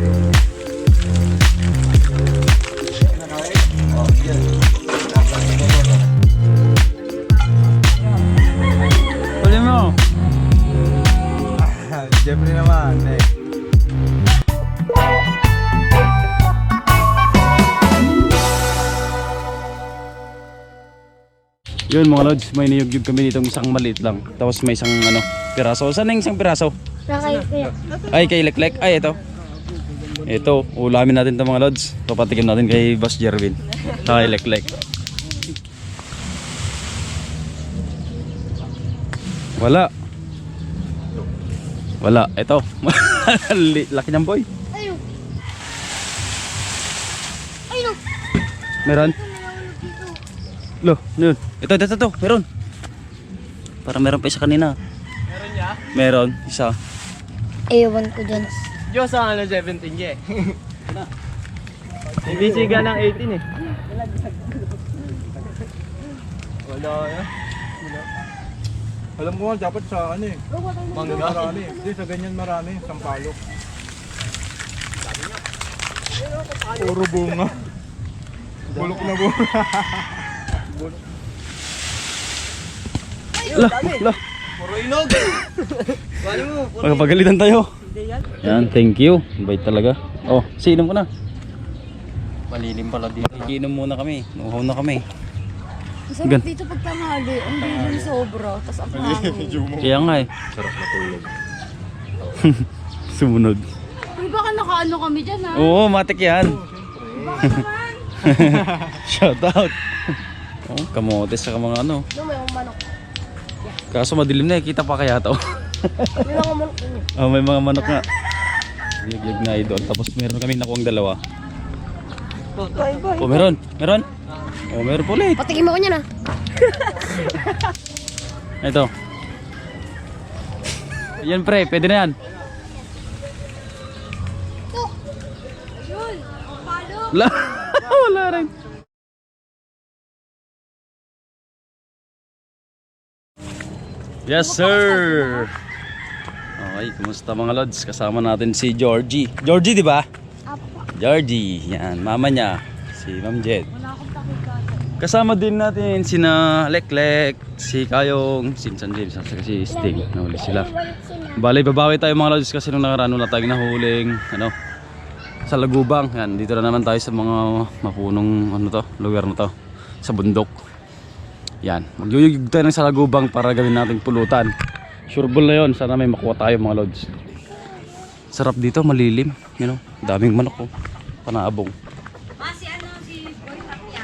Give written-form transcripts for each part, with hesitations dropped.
Huli mo. Jeffrey naman eh. Yun mga lods, may niyugyug kami ditong isang maliit lang. Tapos may isang ano, piraso. Saan na yung isang piraso? Ay, kay Leklek. Ay, ito. Ito, ulamin natin ito mga lods. Papatikim natin kay Boss Jervin. Kay Leklek. Wala. Wala, ito. Laki niyang boy. Ayun. Ayun. Meron? Loh, yun. Ito, meron. Para meron pa isa kanina. Meron niya? Meron, isa. Ewan ko dyan. Diyos ang ano 17 niya eh. Hindi siga ng 18 eh. Wala yan. Alam ko nga dapat sa ano eh. Mangga marami. Hindi sa ganyan marami. Sampalok. Puro bunga. Bulok na bunga. Lah. Puro inog. Bali mo. Magpagalitan tayo. Yan, thank you. Bait talaga. Oh, siinom ko na. Malilim pala dito. Iinom muna kami. Nuhaw na kami. Masarap dito pag tanghali. Ang bilis sobra. Tapos ang hangin. Kaya nga eh. Sarap matulog. Sumunod. Uy, baka nakaano kami dyan ha? Oo, matik yan. Baka naman. Shout out. Oh, kamotes sa mga ano. No, may manok. Kaso madilim na eh. Kita pa kaya to. May mga manok din eh. Oh, may mga manok nga. Yag na idol. Tapos meron kaming nakuwang dalawa. Bye. Oh, meron. Meron. Oh, meron po ulit. Patikin mo ko niyan ha. Ito. Yan pre, pwede na yan. Yun, ang palo. Wala. Wala rin. Yes sir. Okay, kumusta mga lods? Kasama natin si Georgie. Georgie, di ba? Apa. Georgie. Yan, mama niya. Si Ma'am Jed. Wala akong pakikata. Kasama din natin sina Leklek, si Kayong, si San James, at si Sting. Nahuli sila. Bale, babawi tayo mga lods kasi nung nakaraan na tayong nahuling ano, sa Lagubang. Yan, dito na naman tayo sa mga mapunong ano to, lugar na to, sa bundok. Yan, magyuyugig tayo ng sa Lagubang para gawin nating pulutan. Sureball na yun, sana may makuha tayo mga lods. Sarap dito, malilim, you know, daming manok oh, panaabong. Si ano, si Boy Tapia.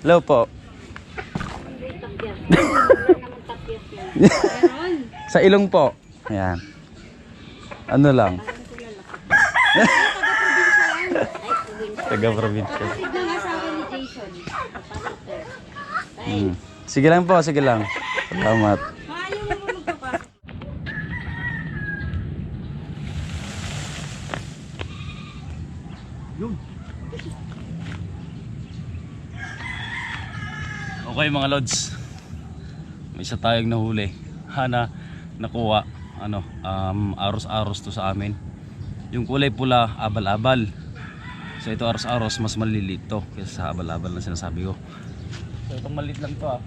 Hello po. Sa ilong po. Ayan. Ano lang. Taga-probinsya. Tignan nga sa akin ni Jason. Sige lang po, sige lang. Salamat. Maayaw mo magpapasok. Okay mga lods. May isa tayong nahuli. Hana nakuha ano, aros-aros to sa amin. Yung kulay pula, abal-abal. So ito aros-aros, mas maliliit to kaysa sa abal-abal na sinasabi ko. So itong maliit lang to ah.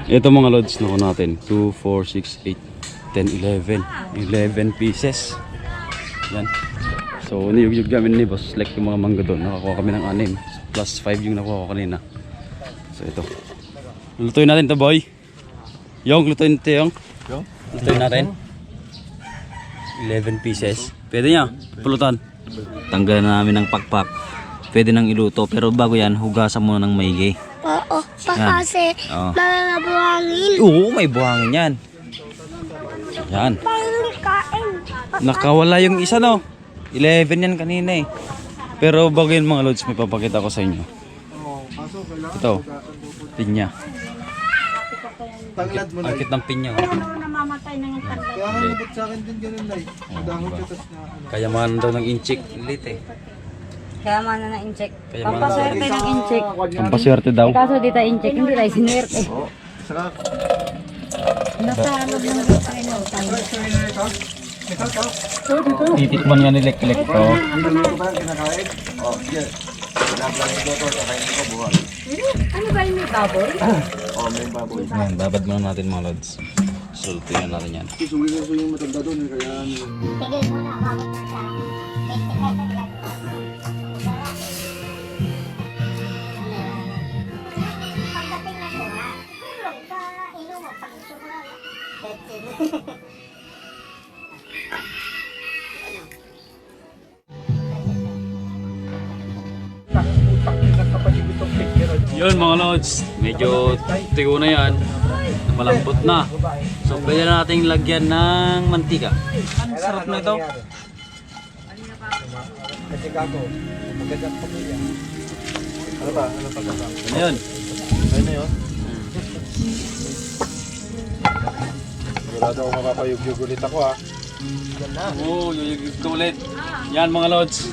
Ito mga lods nakuha natin 2, 4, 6, 8, 10, 11 pieces. Yan. So niyugyug kami ni Boss like yung mga mangga doon. Nakakuha kami ng 6 plus 5 yung nakuha ko kanina. So ito. Lutuin natin to boy. Yung lutuin ito yung. Lutuin natin. 11 pieces. Pwede niya. Pulutan. Tanggalan na namin ng pakpak. Pwede nang iluto pero bago yan hugasan mo ng maigi. Oo, pa kasi Oo. buhangin. Oo, may buhangin yan. Yan. Kain. Nakawala yung isa no. 11 yan kanina eh. Pero bago yun mga lods, may papakita ko sa inyo. Ito. Pinya. Tanglad mo na. Akit ng pinya. oh. Namamatay na yung tanda. Kaya nga nabot sa akin din ganun na eh. Madahot ka tas na ano. Kayamanan daw ng inchik. Lit eh. Kaya mana na incheck. Kaya Pampaswerte ng incheck. Pampaswerte daw. Kaso di tayo incheck, hindi tayo sinwerte. Sarap. Nasa loob ng tayo. Titikman nga ni Lek-Lek to. Ano ba yung may baboy? Ayan, babad muna natin mga lods. Sultuin natin yan. Yun mga lods, medyo tigo na yan. Malambot na. So pwede na nating lagyan ng mantika. Ang sarap na ito. Ano ba? Ano pa ba? Ano yun? Ayun na yun. Sigurado ako mapapayug-yug ulit ako ha. Oo, yuyugig ko ulit. Yan mga lods.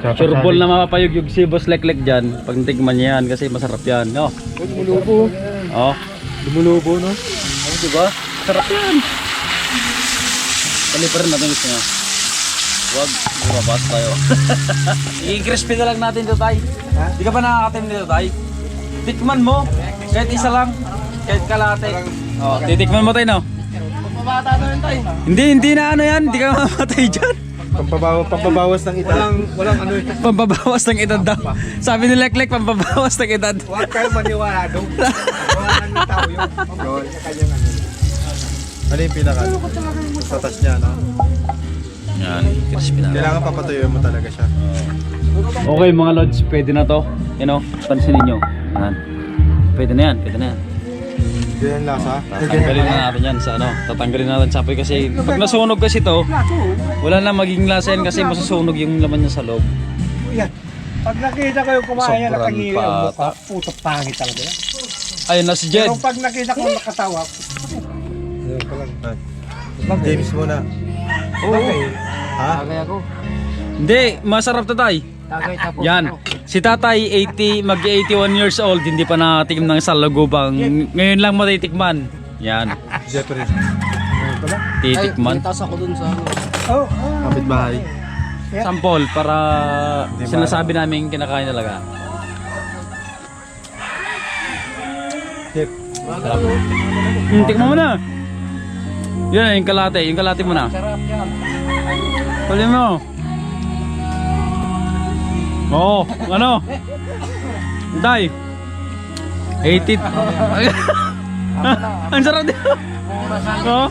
Sureball na mapapayugyug si Boss Lek-Lek dyan. Pag natikman niya yan kasi masarap yan. No? Lumulubo. Oh. Lumulubo no? Ano diba? Sarap yan. Paliparin natin gusto nyo. Huwag, lumabas tayo. I-crispy na lang natin ito tay. Di ka ba nakakatim nito tay? Tikman mo. Kahit isa lang. Kahit kalate. Oh, titikman mo tayo no? Pabata na yun tay. Hindi na ano yan. Hindi ka mamatay dyan. Pampabawas ng edad. Walang ano ito. Pampabawas ng edad daw. Sabi ni Lek-Lek, pampabawas ng edad. Huwag kayo maniwala doon. Kawalan ng tao yun. Yun. Kanyang ano. Ano yung pinaka? Sa tas niya, no? Yan, crispy na. Kailangan papatuyuin mo talaga siya. Okay mga lods, pwede na to. You know, pansinin nyo. Yan. Pwede na yan, pwede na yan. Ganyan lasa. Tatanggalin na natin yan sa ano. Tatanggalin na natin sa apoy kasi pag nasunog kasi to, wala na magiging lasa yan kasi masusunog yung laman niya sa loob. Yan. Pag nakita ko yung kumain niya, Sobrang nakangili ang mukha, pata. putok pangit talaga yan. Ayun na si Jed. Pero pag nakita ko nakatawa, James muna. bagay. Ha? Hindi, masarap to tay. Yan. Si tatay, 80 years old, hindi pa nakatikim ng salagubang. Ngayon lang matitikman. Yan. Jeffrey. Titikman. Oh, Kapit bahay. Sample para sinasabi namin kinakain talaga. Jeff. Sarap. Tikman mo na. Yan, yung kalate mo na. Pwede mo. Oo, ano? Tay. 80. Ang sarap din. Oo.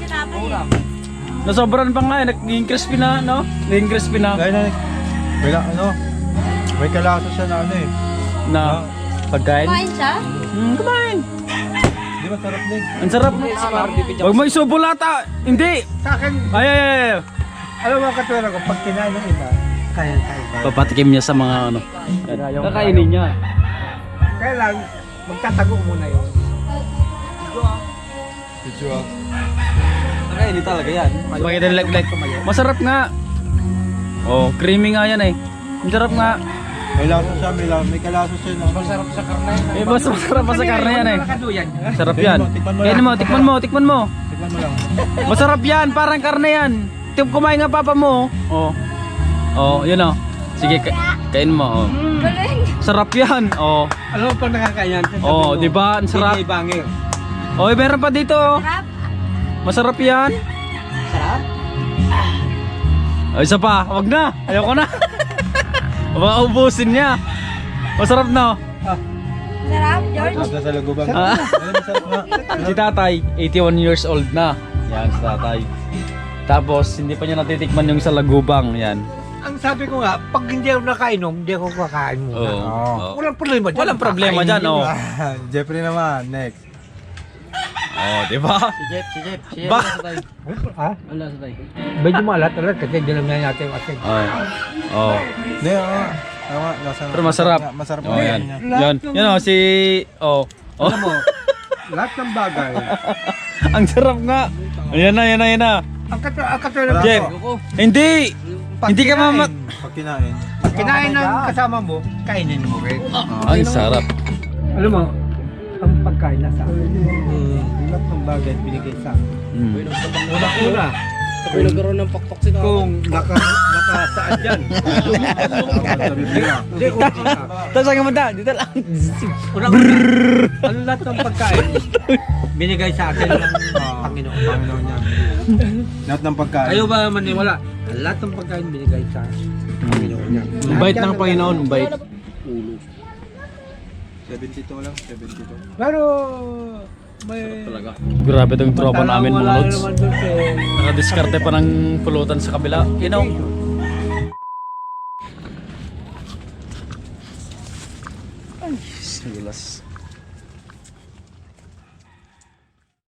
Nasobran pa nga, naging crispy na, no? Naging crispy na. Kaya na. Wala, ano? May kalasa siya na ano eh. Na pagkain. Kumain siya? Kumain. Di ba sarap din? Ang sarap. Huwag mo isubulata. Hindi. sa akin, Ay. alam mo katulad ko, pag kinain ng iba, kaya. Papatikim niya sa mga ano. Kakainin niya. Kaya lang, magtatago muna yun. Visual. Kakainin talaga yan. Pakita ng Lek-Lek. Masarap nga. Oh, creamy nga yan eh. Ang sarap nga. May lasa siya, may kalasa siya. No? Masarap sa karne. Eh, masarap pa sa karne yan eh. Nakaduyan. Sarap yan. Kainin mo, tikman mo. Tikman mo lang. Masarap yan, parang karne yan. Kumain nga papa mo. Oh. Oh, yun oh. Sige, kainin mo. Oh. Galing. Sarap yan. Oh. Alam mo pag nakakain yan, Oh, di ba? Ang sarap. Hindi bangir. Oh, meron pa dito. Sarap. Masarap yan. Sarap? Oh, isa pa. Wag na. Ayoko na. Baka ubusin niya. Masarap na. Sarap, George. Nasa sa lagubang. Ah. Masarap nga. Si tatay, 81 years old na. Yan, si tatay. Tapos, hindi pa niya natitikman yung sa lagubang. Yan. Ang sabi ko nga, pag hindi ako nakainom, hindi ako kakain muna. Oo. Oo. Walang problema dyan. Walang problema dyan, oh. Jeffrey naman, next. Oh, di ba? Si Jeff. Ba? Ha? Wala sa tayo. Medyo maalat-alat kasi dilam na natin yung asin. Oh. Oh. Hindi, oo. Lasa. Pero masarap. Masarap Oh, nga yan. niya. Yan. Yan oh, si... Oh. Oh. Alam mo, lahat ng bagay. Ang sarap nga. Ayan na. Ang katulad Jeff. Hindi. Hindi ka mamak... Pag kinain. Pag kinain ng kasama mo, kainin mo rin. Ay, sarap. Alam mo, ang pagkain na sa akin. Lahat ng bagay binigay sa akin. Mm. Una-una, Kung nagkaroon ng pakpak si Kaka. kung nakasaad yan. Hindi, una. Tapos ang kamanda, dito lang. Una-una, ang lahat ng pagkain binigay sa akin ng Panginoon. Panginoon niya. Lahat ng pagkain. Kayo ba maniwala? Ang lahat ng pagkain binigay sa Panginoon niya. Bait ng Panginoon, bait. 72 lang, 72. Pero may... Grabe itong tropa namin mga wala lods. naman doon Nakadiskarte pa ng pulutan sa kabila. You know,